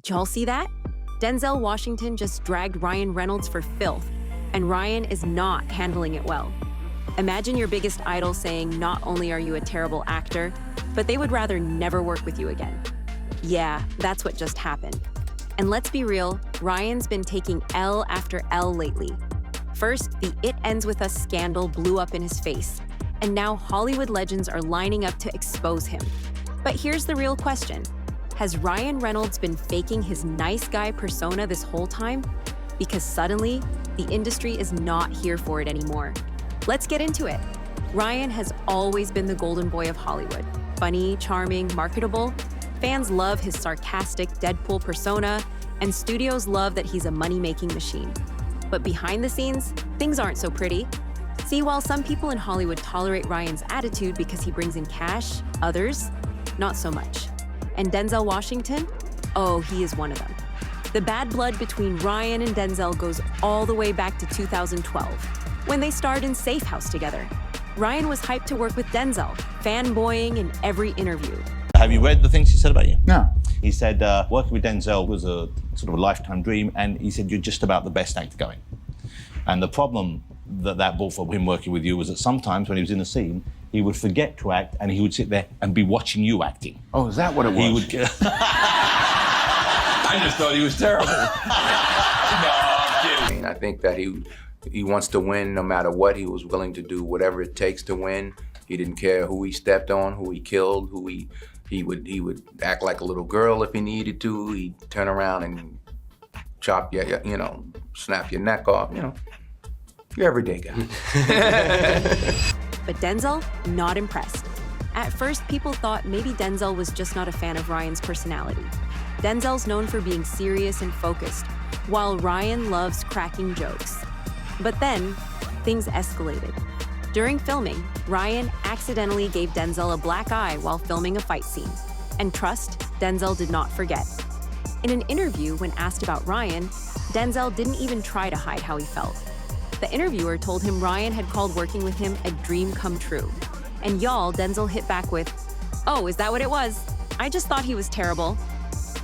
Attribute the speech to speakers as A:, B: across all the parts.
A: Did y'all see that? Denzel Washington just dragged Ryan Reynolds for filth, and Ryan is not handling it well. Imagine your biggest idol saying not only are you a terrible actor, but they would rather never work with you again. Yeah, that's what just happened. And let's be real, Ryan's been taking L after L lately. First, the It Ends With Us scandal blew up in his face, and now Hollywood legends are lining up to expose him. But here's the real question. Has Ryan Reynolds been faking his nice guy persona this whole time? Because suddenly, the industry is not here for it anymore. Let's get into it. Ryan has always been the golden boy of Hollywood. Funny, charming, marketable. Fans love his sarcastic Deadpool persona, and studios love that he's a money-making machine. But behind the scenes, things aren't so pretty. See, while some people in Hollywood tolerate Ryan's attitude because he brings in cash, others, not so much. And Denzel Washington? Oh, he is one of them. The bad blood between Ryan and Denzel goes all the way back to 2012, when they starred in Safe House together. Ryan was hyped to work with Denzel, fanboying in every interview.
B: Have you read the things he said about you?
C: No.
B: He said working with Denzel was a sort of a lifetime dream, and he said you're just about the best actor going. And the problem that brought for him working with you was that sometimes when he was in a scene, he would forget to act, and he would sit there and be watching you acting.
C: Oh, is that what it was?
B: He would.
C: I just thought he was terrible.
D: No, I'm kidding. I think that he wants to win no matter what. He was willing to do whatever it takes to win. He didn't care who he stepped on, who he killed, who he would act like a little girl if he needed to. He'd turn around and chop your, snap your neck off, your everyday guy.
A: But Denzel, not impressed. At first, people thought maybe Denzel was just not a fan of Ryan's personality. Denzel's known for being serious and focused, while Ryan loves cracking jokes. But then, things escalated. During filming, Ryan accidentally gave Denzel a black eye while filming a fight scene. And trust, Denzel did not forget. In an interview, when asked about Ryan, Denzel didn't even try to hide how he felt. The interviewer told him Ryan had called working with him a dream come true. And y'all, Denzel hit back with, "Oh, is that what it was? I just thought he was terrible."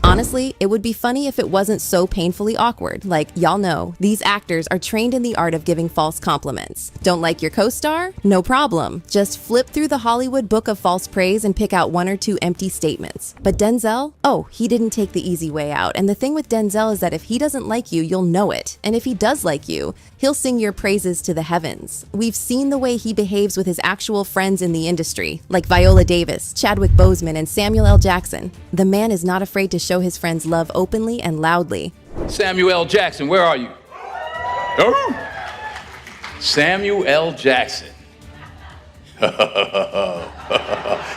E: Honestly, it would be funny if it wasn't so painfully awkward. Like, y'all know, these actors are trained in the art of giving false compliments. Don't like your co-star? No problem. Just flip through the Hollywood book of false praise and pick out one or two empty statements. But Denzel? Oh, he didn't take the easy way out. And the thing with Denzel is that if he doesn't like you, you'll know it. And if he does like you, he'll sing your praises to the heavens. We've seen the way he behaves with his actual friends in the industry, like Viola Davis, Chadwick Boseman, and Samuel L. Jackson. The man is not afraid to show his friends love openly and loudly.
F: Samuel L. Jackson, where are you? Oh. Samuel L. Jackson. Nah,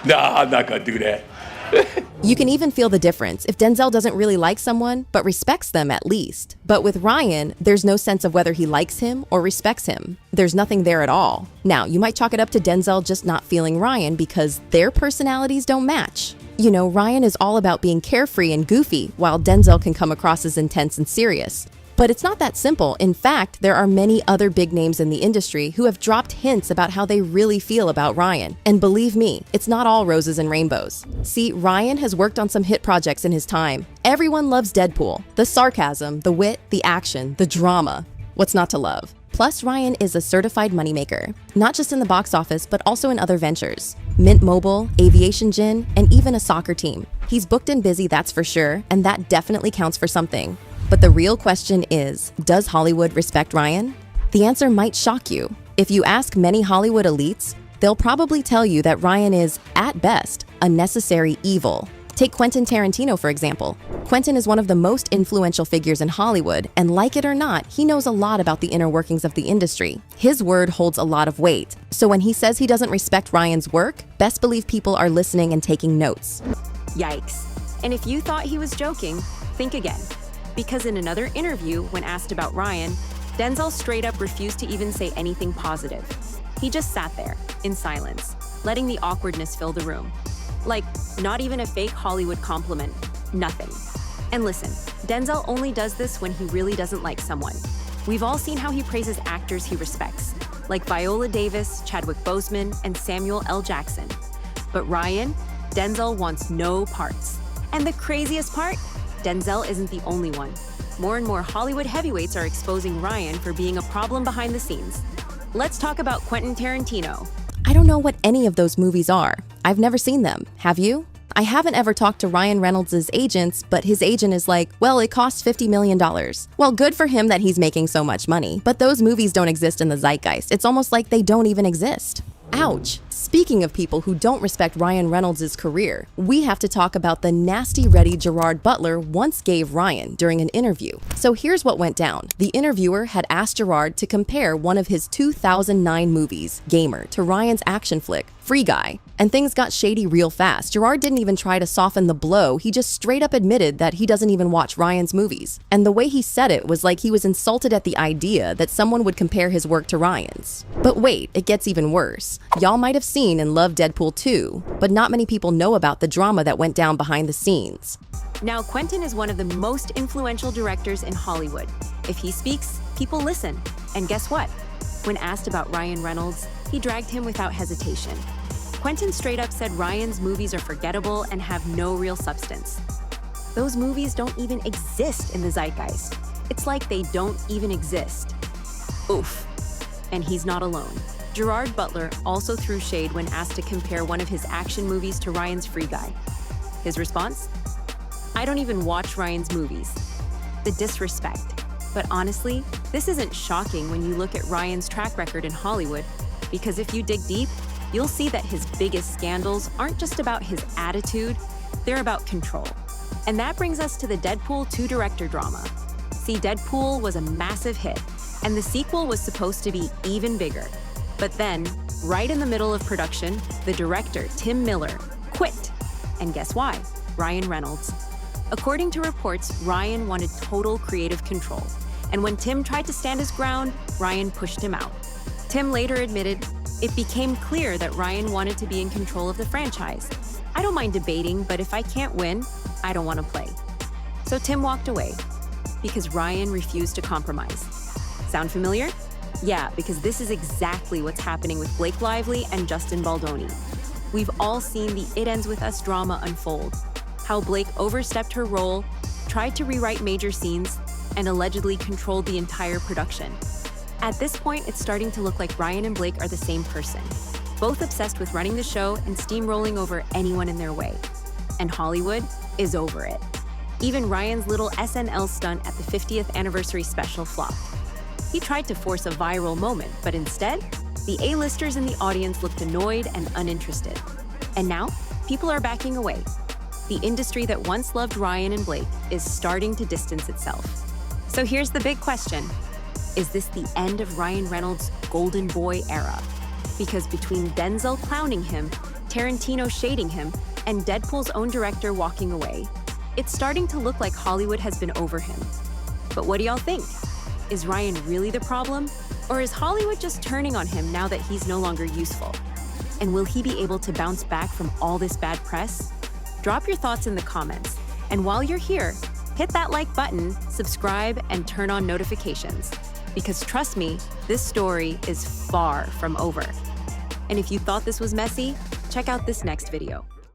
F: I'm not gonna do that.
E: You can even feel the difference if Denzel doesn't really like someone, but respects them at least. But with Ryan, there's no sense of whether he likes him or respects him. There's nothing there at all. Now, you might chalk it up to Denzel just not feeling Ryan because their personalities don't match. You know, Ryan is all about being carefree and goofy, while Denzel can come across as intense and serious. But it's not that simple. In fact, there are many other big names in the industry who have dropped hints about how they really feel about Ryan. And believe me, it's not all roses and rainbows. See, Ryan has worked on some hit projects in his time. Everyone loves Deadpool. The sarcasm, the wit, the action, the drama. What's not to love? Plus, Ryan is a certified moneymaker, not just in the box office, but also in other ventures. Mint Mobile, Aviation Gin, and even a soccer team. He's booked and busy, that's for sure, and that definitely counts for something. But the real question is, does Hollywood respect Ryan? The answer might shock you. If you ask many Hollywood elites, they'll probably tell you that Ryan is, at best, a necessary evil. Take Quentin Tarantino, for example. Quentin is one of the most influential figures in Hollywood, and like it or not, he knows a lot about the inner workings of the industry. His word holds a lot of weight. So when he says he doesn't respect Ryan's work, best believe people are listening and taking notes.
A: Yikes. And if you thought he was joking, think again. Because in another interview, when asked about Ryan, Denzel straight up refused to even say anything positive. He just sat there, in silence, letting the awkwardness fill the room. Like, not even a fake Hollywood compliment. Nothing. And listen, Denzel only does this when he really doesn't like someone. We've all seen how he praises actors he respects, like Viola Davis, Chadwick Boseman, and Samuel L. Jackson. But Ryan, Denzel wants no parts. And the craziest part? Denzel isn't the only one. More and more Hollywood heavyweights are exposing Ryan for being a problem behind the scenes. Let's talk about Quentin Tarantino.
E: I don't know what any of those movies are. I've never seen them. Have you? I haven't ever talked to Ryan Reynolds' agents, but his agent is like, well, it costs $50 million. Well, good for him that he's making so much money, but those movies don't exist in the zeitgeist. It's almost like they don't even exist. Ouch. Speaking of people who don't respect Ryan Reynolds' career, we have to talk about the nasty ready Gerard Butler once gave Ryan during an interview. So here's what went down. The interviewer had asked Gerard to compare one of his 2009 movies, Gamer, to Ryan's action flick, Free Guy. And things got shady real fast. Gerard didn't even try to soften the blow, he just straight up admitted that he doesn't even watch Ryan's movies. And the way he said it was like he was insulted at the idea that someone would compare his work to Ryan's. But wait, it gets even worse. Y'all might have seen and loved Deadpool 2, but not many people know about the drama that went down behind the scenes.
A: Now, Quentin is one of the most influential directors in Hollywood. If he speaks, people listen. And guess what? When asked about Ryan Reynolds, he dragged him without hesitation. Quentin straight up said Ryan's movies are forgettable and have no real substance. Those movies don't even exist in the zeitgeist. It's like they don't even exist. Oof. And he's not alone. Gerard Butler also threw shade when asked to compare one of his action movies to Ryan's Free Guy. His response? I don't even watch Ryan's movies. The disrespect. But honestly, this isn't shocking when you look at Ryan's track record in Hollywood, because if you dig deep, you'll see that his biggest scandals aren't just about his attitude, they're about control. And that brings us to the Deadpool 2 director drama. See, Deadpool was a massive hit, and the sequel was supposed to be even bigger. But then, right in the middle of production, the director, Tim Miller, quit. And guess why? Ryan Reynolds. According to reports, Ryan wanted total creative control. And when Tim tried to stand his ground, Ryan pushed him out. Tim later admitted, it became clear that Ryan wanted to be in control of the franchise. I don't mind debating, but if I can't win, I don't want to play. So Tim walked away because Ryan refused to compromise. Sound familiar? Yeah, because this is exactly what's happening with Blake Lively and Justin Baldoni. We've all seen the It Ends With Us drama unfold. How Blake overstepped her role, tried to rewrite major scenes, and allegedly controlled the entire production. At this point, it's starting to look like Ryan and Blake are the same person, both obsessed with running the show and steamrolling over anyone in their way. And Hollywood is over it. Even Ryan's little SNL stunt at the 50th anniversary special flopped. He tried to force a viral moment, but instead, the A-listers in the audience looked annoyed and uninterested. And now, people are backing away. The industry that once loved Ryan and Blake is starting to distance itself. So here's the big question. Is this the end of Ryan Reynolds' golden boy era? Because between Denzel clowning him, Tarantino shading him, and Deadpool's own director walking away, it's starting to look like Hollywood has been over him. But what do y'all think? Is Ryan really the problem? Or is Hollywood just turning on him now that he's no longer useful? And will he be able to bounce back from all this bad press? Drop your thoughts in the comments. And while you're here, hit that like button, subscribe, and turn on notifications. Because trust me, this story is far from over. And if you thought this was messy, check out this next video.